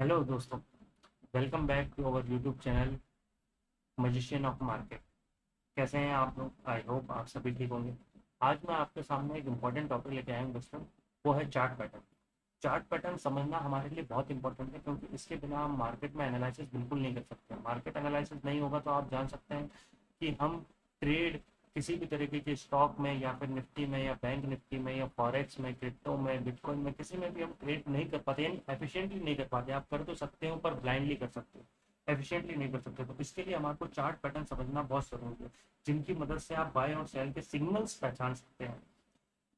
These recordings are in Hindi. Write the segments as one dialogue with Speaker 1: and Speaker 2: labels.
Speaker 1: हेलो दोस्तों, welcome back to our YouTube channel magician of market. कैसे हैं आप लोग? आई होप आप सभी ठीक होंगे। आज मैं आपके सामने एक इम्पॉर्टेंट टॉपिक लेके आया हूँ दोस्तों। वो है चार्ट पैटर्न। चार्ट पैटर्न समझना हमारे लिए बहुत इंपॉर्टेंट है, क्योंकि इसके बिना हम मार्केट में एनालिसिस बिल्कुल नहीं कर सकते। मार्केट एनालिसिस नहीं होगा तो आप जान सकते हैं कि हम ट्रेड किसी भी तरीके के स्टॉक में या फिर निफ्टी में या बैंक निफ्टी में या फॉरेक्स में, क्रिप्टो में, बिटकॉइन में, किसी में भी हम ट्रेड नहीं कर पाते, यानी एफिशिएंटली नहीं कर पाते। आप कर तो सकते हो पर ब्लाइंडली कर सकते हो, एफिशिएंटली नहीं कर सकते। तो इसके लिए हमारे को चार्ट पैटर्न समझना बहुत जरूरी है, जिनकी मदद से आप बाय और सेल के सिग्नल्स पहचान सकते हैं।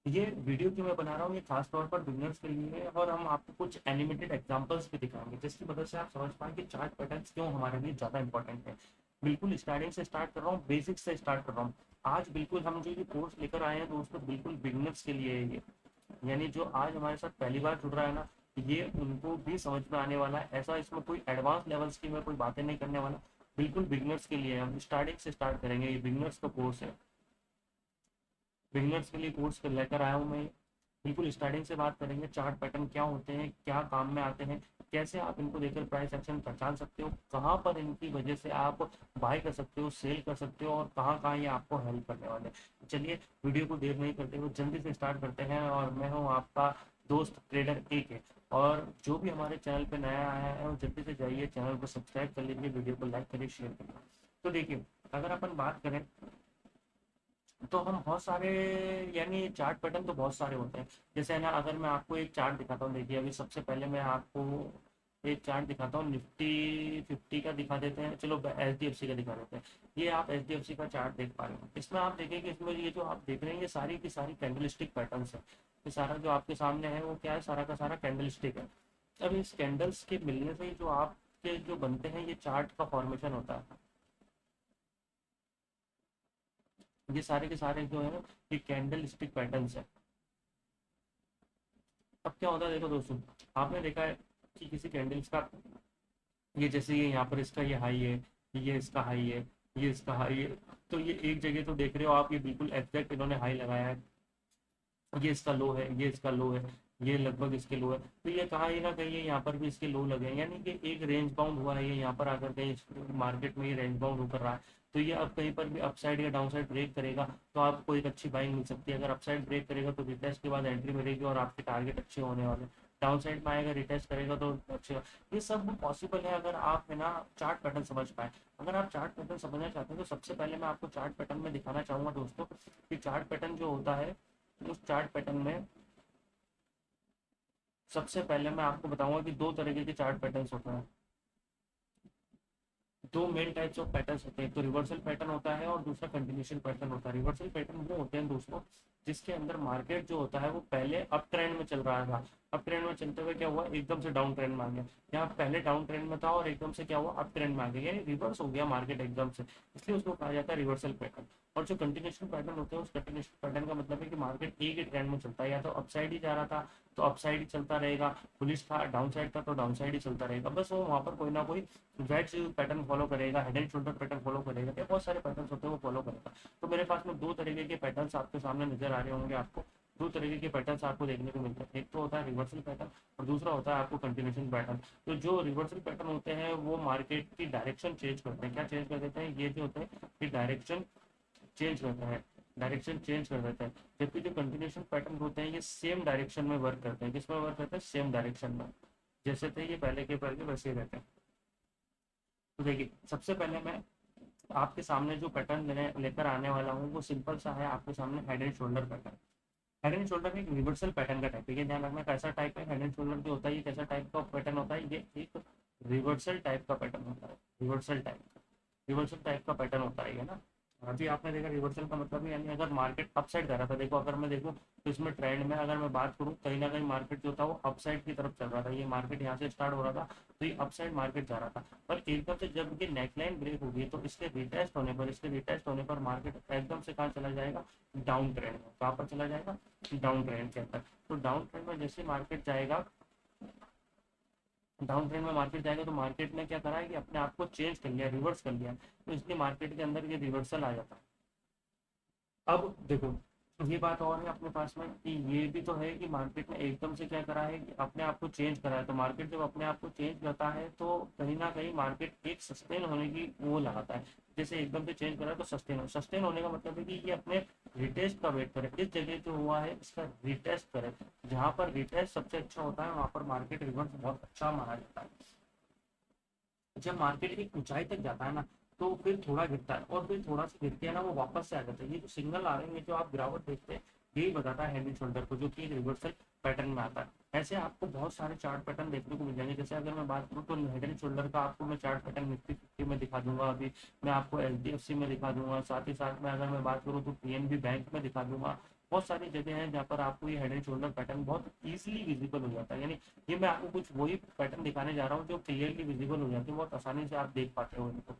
Speaker 1: ये वीडियो जो मैं बना रहा हूँ ये खास तौर पर बिगनर्स के लिए है, और हम आपको कुछ एनिमेटेड एग्जांपल्स भी दिखाएंगे जिसकी मदद से आप समझ पाएं कि चार्ट पैटर्न्स क्यों हमारे लिए ज़्यादा इंपॉर्टेंट है। बिल्कुल स्टार्टिंग से स्टार्ट कर रहा हूँ, बेसिक से स्टार्ट कर रहा हूँ। आज बिल्कुल हम जो ये कोर्स लेकर आए हैं दोस्तों, बिल्कुल बिगनर्स के लिए है ये। यानी जो आज हमारे साथ पहली बार जुड़ रहा है ना, ये उनको भी समझ में आने वाला है। ऐसा इसमें कोई एडवांस लेवल्स की मैं कोई बातें नहीं करने वाला, बिल्कुल बिगनर्स के लिए हम स्टार्टिंग से स्टार्ट करेंगे। ये बिगनर्स का कोर्स है, बिगनर्स के लिए कोर्स लेकर आया हूँ मैं। बिल्कुल स्टार्टिंग से बात करेंगे, चार्ट पैटर्न क्या होते हैं, क्या काम में आते हैं, कैसे आप इनको देखकर प्राइस एक्शन पहचान सकते हो, कहाँ पर इनकी वजह से आप बाय कर सकते हो, सेल कर सकते हो, और कहाँ कहाँ ये आपको हेल्प करने वाले हैं। चलिए वीडियो को देर नहीं करते हुए जल्दी से स्टार्ट करते हैं। और मैं हूँ आपका दोस्त ट्रेडर ए के। और जो भी हमारे चैनल पे नया आया है वो जल्दी से जाइए, चैनल को सब्सक्राइब कर लीजिए, वीडियो को लाइक करिए, शेयर करिए। तो देखिए, अगर अपन बात करें तो हम बहुत सारे, यानी चार्ट पैटर्न तो बहुत सारे होते हैं। जैसे है ना, अगर मैं आपको एक चार्ट दिखाता हूँ, देखिए अभी सबसे पहले मैं आपको एक चार्ट दिखाता हूँ। निफ्टी 50 का दिखा देते हैं, चलो एच डी एफ सी का दिखा देते हैं। ये आप एच डी एफ सी का चार्ट देख पा रहे हो, इसमें आप देखेंगे इसमें ये जो आप देख रहे हैं ये सारी की सारी कैंडलस्टिक पैटर्न है। ये सारा जो आपके सामने है वो क्या है, सारा का सारा कैंडलस्टिक है। अब इस कैंडल्स के मिलने से जो आपके जो बनते हैं ये चार्ट का फॉर्मेशन होता है। ये सारे के सारे जो है ये कैंडल स्टिक पैटर्न्स है। अब क्या होता है, देखो दोस्तों, आपने देखा है कि किसी कैंडल्स का ये जैसे ये यहाँ पर इसका ये हाई है, ये इसका हाई है, ये इसका हाई है। तो ये एक जगह तो देख रहे हो आप, ये बिल्कुल एग्जैक्ट इन्होंने हाई लगाया है। ये इसका लो है, ये इसका लो है, ये लगभग इसके लो है। तो ये कहाँ ही ना कहीं यहाँ पर भी इसके लो लगे हैं, यानी कि एक रेंज बाउंड हुआ है। ये यहाँ पर आकर कहीं मार्केट में ये रेंज बाउंड होकर रहा है। तो ये अब कहीं पर भी अपसाइड या डाउन साइड ब्रेक करेगा तो आपको एक अच्छी बाइंग मिल सकती है। अगर अपसाइड ब्रेक करेगा तो रिटेस्ट के बाद एंट्री मिलेगी और आपके टारगेट अच्छे होने वाले। डाउन साइड में आएगा, रिटेस्ट करेगा तो अच्छे। ये सब पॉसिबल है अगर आप है ना चार्ट पैटर्न समझ पाए। अगर आप चार्ट पैटर्न समझना चाहते हैं तो सबसे पहले मैं आपको चार्ट पैटर्न में दिखाना चाहूंगा दोस्तों कि चार्ट पैटर्न जो होता है, उस चार्ट पैटर्न में सबसे पहले मैं आपको बताऊंगा कि दो तरीके के चार्ट पैटर्न्स होते हैं। दो मेन टाइप्स ऑफ पैटर्न्स होते हैं, तो रिवर्सल पैटर्न होता है और दूसरा कंटिन्यूशन पैटर्न होता है। रिवर्सल पैटर्न वो होते हैं दोस्तों जिसके अंदर मार्केट जो होता है वो पहले अप ट्रेंड में चल रहा था। अप ट्रेंड में चलते हुए क्या हुआ, एकदम से डाउन ट्रेंड में आ गया। यहाँ पहले डाउन ट्रेंड में था और एकदम से क्या हुआ, अप ट्रेंड में आ गया, यानी रिवर्स हो गया मार्केट एकदम से। इसलिए उसको कहा जाता है रिवर्सल पैटर्न। और जो कंटिन्यूशन पैटर्न होते हैं, उस कंटिन्यूशन पैटर्न का मतलब है कि मार्केट एक ही ट्रेंड में चलता है, या तो अपसाइड ही जा रहा था तो अपसाइड ही चलता रहेगा, बुलिश था डाउन साइड था तो डाउन साइड ही चलता रहेगा। बस वो वहाँ पर कोई ना कोई वेज पैटर्न फॉलो करेगा, head and shoulder pattern follow करेगा, या बहुत सारे पैटर्न होते हैं वो फॉलो करेगा। तो मेरे पास में दो तरीके के पैटर्न्स आपके सामने नजर आ रहे होंगे आपको। दो तरीके के पैटर्न्स आपको देखने को मिलते हैं, एक तो होता है रिवर्सल पैटर्न और दूसरा होता है आपको कंटिन्यूशन पैटर्न। तो जो रिवर्सल पैटर्न होते हैं वो मार्केट की डायरेक्शन चेंज करते हैं। क्या चेंज कर देते हैं, ये जो होते हैं कि डायरेक्शन चेंज करते हैं, डायरेक्शन चेंज कर देते हैं। जबकि जो कंटिन्यूशन पैटर्न होते हैं ये सेम डायरेक्शन में वर्क करते हैं। किसमें वर्क करते हैं, सेम डायरेक्शन में। जैसे थे ये पहले के पहले वैसे ही रहते हैं। तो देखिए, सबसे पहले मैं आपके सामने जो पैटर्न लेकर आने वाला हूँ वो सिंपल सा है आपके सामने, head and shoulder pattern. Head and shoulder में एक रिवर्सल पैटर्न का टाइप है, ये ध्यान रखना कैसा टाइप है। हेड एंड शोल्डर जो होता है ये कैसा टाइप का पैटर्न होता है, ये एक रिवर्सल टाइप का पैटर्न होता है। रिवर्सल टाइप का पैटर्न होता है ये ना। अभी आपने देखा रिवर्सल का मतलब, यानी अगर मार्केट अपसाइड कर रहा था, देखो अगर मैं देखूँ तो इसमें ट्रेंड में अगर मैं बात करूँ कहीं ना कहीं मार्केट जो था वो अपसाइड की तरफ चल रहा था। ये मार्केट यहाँ से स्टार्ट हो रहा था तो ये अपसाइड मार्केट जा रहा था। पर एकदम से जब ये नेकलाइन ब्रेक होगी तो इसके रिटेस्ट होने पर मार्केट एकदम से कहाँ चला जाएगा, डाउन ट्रेंड में। कहाँ पर चला जाएगा, डाउन ट्रेंड के अंदर। तो डाउन ट्रेंड में जैसे मार्केट जाएगा, डाउन ट्रेंड में मार्केट जाएगा तो मार्केट ने क्या करा है कि अपने आप को चेंज कर लिया, रिवर्स कर लिया। तो इसलिए मार्केट के अंदर ये रिवर्सल आ जाता है। अब देखो, ये बात और है अपने पास में कि ये भी तो है कि मार्केट ने एकदम से क्या करा है कि अपने आप को चेंज करा है। तो मार्केट जब अपने आप को चेंज करता है तो कहीं ना कहीं मार्केट एक सस्टेन होने की वो लगाता है। जैसे एकदम से चेंज करा है तो सस्टेन होने का मतलब है कि ये अपने रिटेस्ट का वेट करे। इस जगह जो हुआ है इसका रिटेस्ट करे। जहां पर रिटेस्ट सबसे अच्छा होता है वहां पर मार्केट रिवर्स बहुत अच्छा माना जाता है। जब मार्केट एक ऊंचाई तक जाता है ना तो फिर थोड़ा गिरता है और फिर थोड़ा सा गिर के ना वो वापस से आ जाता है। ये जो सिग्नल आ रहे हैं, ये जो आप गिरावट देखते हैं, यही बताता है हेड एंड शोल्डर को, जो कि एक रिवर्सल पैटर्न में आता है। ऐसे आपको बहुत सारे चार्ट पैटर्न देखने को मिल जाएंगे। जैसे अगर मैं बात करूँ तो हेड एंड शोल्डर का आपको मैं चार्ट पैटर्न निफ्टी 50 में दिखा दूंगा, अभी मैं आपको एचडीएफसी में दिखा दूंगा, साथ ही साथ में अगर मैं बात करूँ तो पीएनबी बैंक में दिखा दूंगा। बहुत सारी जगह हैं जहाँ पर आपको ये हेड एंड शोल्डर पैटर्न बहुत ईजिली विजिबल हो जाता है। यानी ये मैं आपको कुछ वही पैटर्न दिखाने जा रहा हूँ जो क्लियरली विजिबल हो जाते हैं, बहुत आसानी से आप देख पाते हो इनको।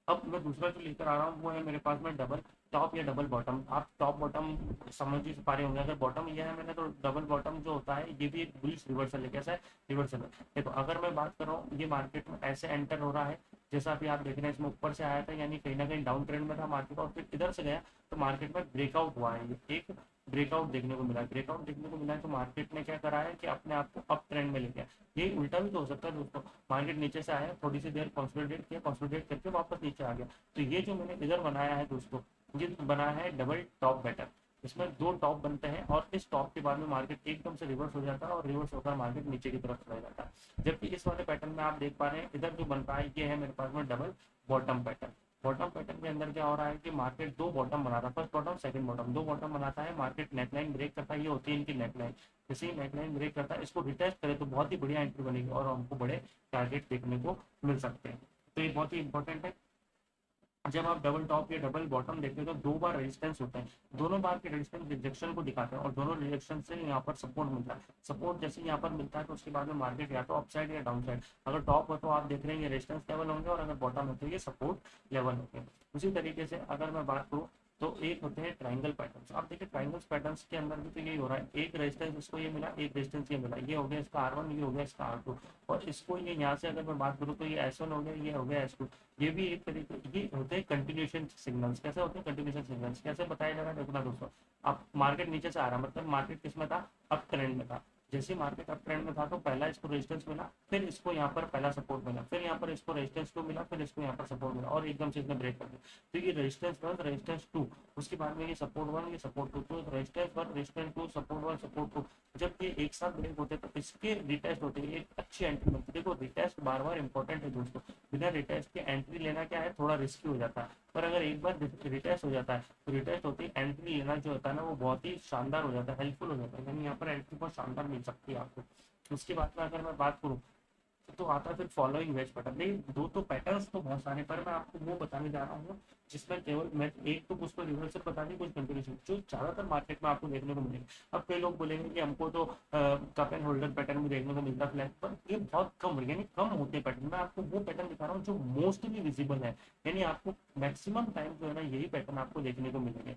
Speaker 1: अब मैं दूसरा जो लेकर आ रहा हूँ वो है मेरे पास में डबल टॉप या डबल बॉटम। आप टॉप बॉटम समझ ही पा रहे होंगे। अगर बॉटम ये है मैंने, तो डबल बॉटम जो होता है ये भी एक बुलिश रिवर्सल है। कैसा है? रिवर्सल है। देखो अगर मैं बात कर रहा हूँ, ये मार्केट में ऐसे एंटर हो रहा है जैसा अभी आप देख रहे हैं, इसमें ऊपर से आया था यानी कहीं ना कहीं डाउन ट्रेंड में था मार्केट, और फिर इधर से गया तो मार्केट में ब्रेकआउट हुआ है। ये एक ब्रेकआउट देखने को मिला, ब्रेकआउट देखने को मिला है। तो मार्केट ने क्या करा है कि अपने आप को अप ट्रेंड में ले गया। ये उल्टा भी तो हो सकता है दोस्तों। मार्केट नीचे से आया, थोड़ी सी देर कंसोलिडेट किया, कंसोलिडेट करके वापस नीचे आ गया। तो ये जो मैंने इधर बनाया है दोस्तों, ये बनाया है डबल टॉप बैटर। इसमें दो टॉप बनते हैं और इस टॉप के बाद में मार्केट एकदम से रिवर्स हो जाता है और रिवर्स होकर मार्केट नीचे की तरफ चला जाता है। जबकि इस वाले पैटर्न में आप देख पा रहे हैं इधर जो बनता है ये है मेरे पास में double bottom pattern. Bottom pattern के अंदर क्या हो रहा है कि मार्केट दो बॉटम बना रहा है, फर्स्ट बॉटम सेकंड बॉटम, दो बॉटम बनाता है। मार्केट नेकलाइन ब्रेक करता है, ये होती है इनकी नेकलाइन। जैसे ही नेकलाइन ब्रेक करता है, इसको रिटेस्ट करे तो बहुत ही बढ़िया एंट्री बनेगी और हमको बड़े टारगेट देखने को मिल सकते हैं। तो ये बहुत ही इंपॉर्टेंट है। जब आप डबल टॉप या डबल बॉटम देखते हो तो दो बार रेजिस्टेंस होता है। दोनों बार के रेजिस्टेंस रिजेक्शन को दिखाते हैं और दोनों रिजेक्शन से यहाँ पर सपोर्ट मिलता है। सपोर्ट जैसे यहाँ पर मिलता है तो उसके बाद में मार्केट या तो अपसाइड या डाउन साइड। अगर टॉप हो तो आप देख रहे हैं ये रेजिस्टेंस लेवल होंगे और अगर बॉटम हो तो ये सपोर्ट लेवल होंगे। उसी तरीके से अगर मैं बात करूँ तो एक होते हैं ट्राइंगल पैटर्न्स। आप देखिए ट्राइंगल पैटर्न्स के अंदर भी तो यही हो रहा है, एक रेजिस्टेंस इसको ये मिला, एक रेजिस्टेंस ये मिला, ये हो गया इसका R1, ये हो गया इसका R2। और इसको ये यहाँ से अगर मैं बात करूँ तो ये S1 हो गया, ये हो गया S2। ये भी एक तरीके ये होते हैं कंटिन्यूएशन सिग्नल्स। कैसे होते हैं कंटिन्यूएशन सिग्नल्स? कैसे बताया जा रहा है देखना दोस्तों। अब मार्केट नीचे से आ रहा है मतलब मार्केट किस में था? अप ट्रेंड में था। जैसे मार्केट अप ट्रेंड में था तो पहला इसको रेजिस्टेंस मिला, फिर इसको यहाँ पर पहला सपोर्ट मिला, फिर यहाँ पर इसको रेजिस्टेंस टू मिला, फिर इसको यहाँ पर सपोर्ट मिला और एकदम से इसने ब्रेक कर दिया। तो ये रेजिस्टेंस वन, रेजिस्टेंस टू, उसके बाद में ये सपोर्ट वन, ये सपोर्ट टू। तो resistance one, resistance two, support one, support two, जब ये एक साथ ब्रेक होते हैं तो इसके रिटेस्ट होते हैं, एक अच्छी एंट्री मिलती है। देखो रिटेस्ट बार बार इंपॉर्टेंट है दोस्तों। बिना रिटेस्ट के एंट्री लेना क्या है, थोड़ा रिस्की हो जाता है। पर अगर एक बार रिटेस्ट हो जाता है तो रिटेस्ट होती है एंट्री लेना जो होता है ना वो बहुत ही शानदार हो जाता है, हेल्पफुल हो जाता है। यानी यहाँ पर एंट्री बहुत शानदार मिल सकती है आपको। उसके बाद में अगर मैं बात करूँ तो आता है फिर फॉलोइंग वेज पैटर्न। नहीं, दो तो पैटर्न्स तो बहुत सारे, पर मैं आपको वो बताने जा रहा हूँ जिसमें केवल मैं एक तो कुछ तो रिवर्सल बता दी, कुछ कंटिन्यूशन जो ज्यादातर मार्केट में आपको देखने को मिलेगा। अब कई लोग बोलेंगे कि हमको तो कप एंड होल्डर पैटर्न भी देखने को मिलता है फ्लैट पर, ये बहुत कम है, यानी कम होते पैटर्न। मैं आपको वो पैटर्न दिखा रहा हूँ जो मोस्टली विजिबल है। यानी आपको मैक्सिमम टाइम जो है ना यही पैटर्न आपको देखने को मिलेंगे।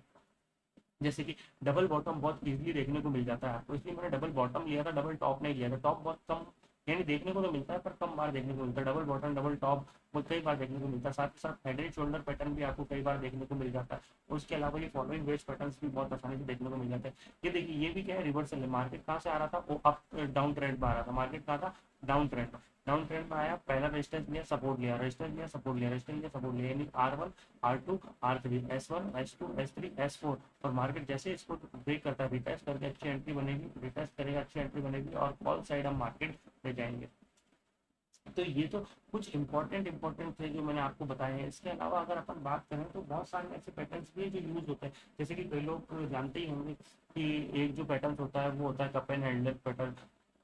Speaker 1: जैसे कि डबल बॉटम बहुत इजीली देखने को मिल जाता है आपको, इसलिए मैंने डबल बॉटम लिया था, डबल टॉप नहीं लिया था। टॉप बहुत कम यानी देखने को तो मिलता है पर कम बार देखने को मिलता है। डबल बॉटम डबल टॉप वो कई बार देखने को मिलता है। साथ ही साथ हेड एंड शोल्डर पैटर्न भी आपको कई बार देखने को मिल जाता है। उसके अलावा ये फॉलोइंग वेज पैटर्न भी बहुत आसानी से देखने को मिल जाते हैं। ये देखिए ये भी क्या है, रिवर्सल है। मार्केट कहाँ से आ रहा था? वो अप डाउन ट्रेंड में आ रहा था। मार्केट कहाँ था? डाउन ट्रेंड में। डाउन ट्रेंड में आया, पहला रेजिस्टेंस लिया, सपोर्ट लिया, रेजिस्टेंस लिया, सपोर्ट लिया, रेजिस्टेंस लिया, सपोर्ट लिया, यानी R1, R2, R3, S1, S2, S3, S4। और मार्केट जैसे इसको ब्रेक करता है, रिटेस्ट करके अच्छी एंट्री बनेगी, रिटेस्ट करेगा अच्छी एंट्री बनेगी और कॉल साइड हम मार्केट ले जाएंगे। तो ये तो कुछ इंपॉर्टेंट थे जो मैंने आपको बताए हैं। इसके अलावा अगर अपन बात करें तो बहुत सारे ऐसे पैटर्न्स भी जो यूज होते हैं। जैसे कि कई लोग जानते ही होंगे कि एक जो पैटर्न होता है वो होता है cup and handle pattern.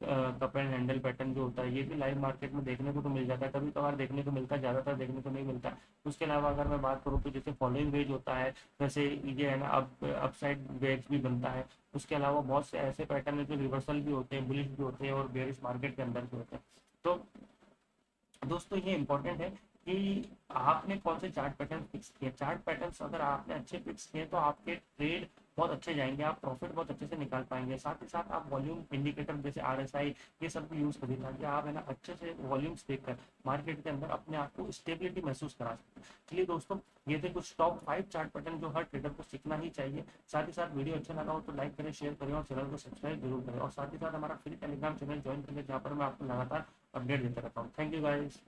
Speaker 1: Cup and handle pattern जो होता है ये भी लाइव मार्केट में देखने को तो मिल जाता है, कभी कभार देखने को मिलता है, ज़्यादातर देखने को नहीं मिलता। उसके अलावा अगर मैं बात करूँ तो जैसे फॉलोइंग वेज होता है, वैसे ये है ना अप साइड वेज भी बनता है। उसके अलावा बहुत से ऐसे पैटर्न है जो रिवर्सल भी होते हैं, बुलिश भी होते हैं और बेरिश मार्केट के अंदर भी होते हैं। तो दोस्तों ये इंपॉर्टेंट है कि आपने कौन से चार्ट पैटर्न फिक्स किए। चार्ट पैटर्न्स अगर आपने अच्छे फिक्स किए तो आपके ट्रेड बहुत अच्छे जाएंगे, आप प्रॉफिट बहुत अच्छे से निकाल पाएंगे। साथ ही साथ आप वॉल्यूम इंडिकेटर जैसे RSI ये सब भी यूज करिए, ताकि आप है ना अच्छे से वॉल्यूम्स देखकर मार्केट के अंदर अपने आप को स्टेबिलिटी महसूस करा सकते। चलिए दोस्तों, ये थे कुछ टॉप 5 चार्ट पैटर्न जो हर ट्रेडर को सीखना ही चाहिए। साथ ही साथ वीडियो अच्छा लगा हो तो लाइक करें, शेयर करें और चैनल को सब्सक्राइब जरूर करें। और साथ ही साथ हमारा फ्री टेलीग्राम चैनल ज्वाइन करें, जहाँ पर मैं आपको लगातार अपडेट देता रहता हूँ। Thank you guys.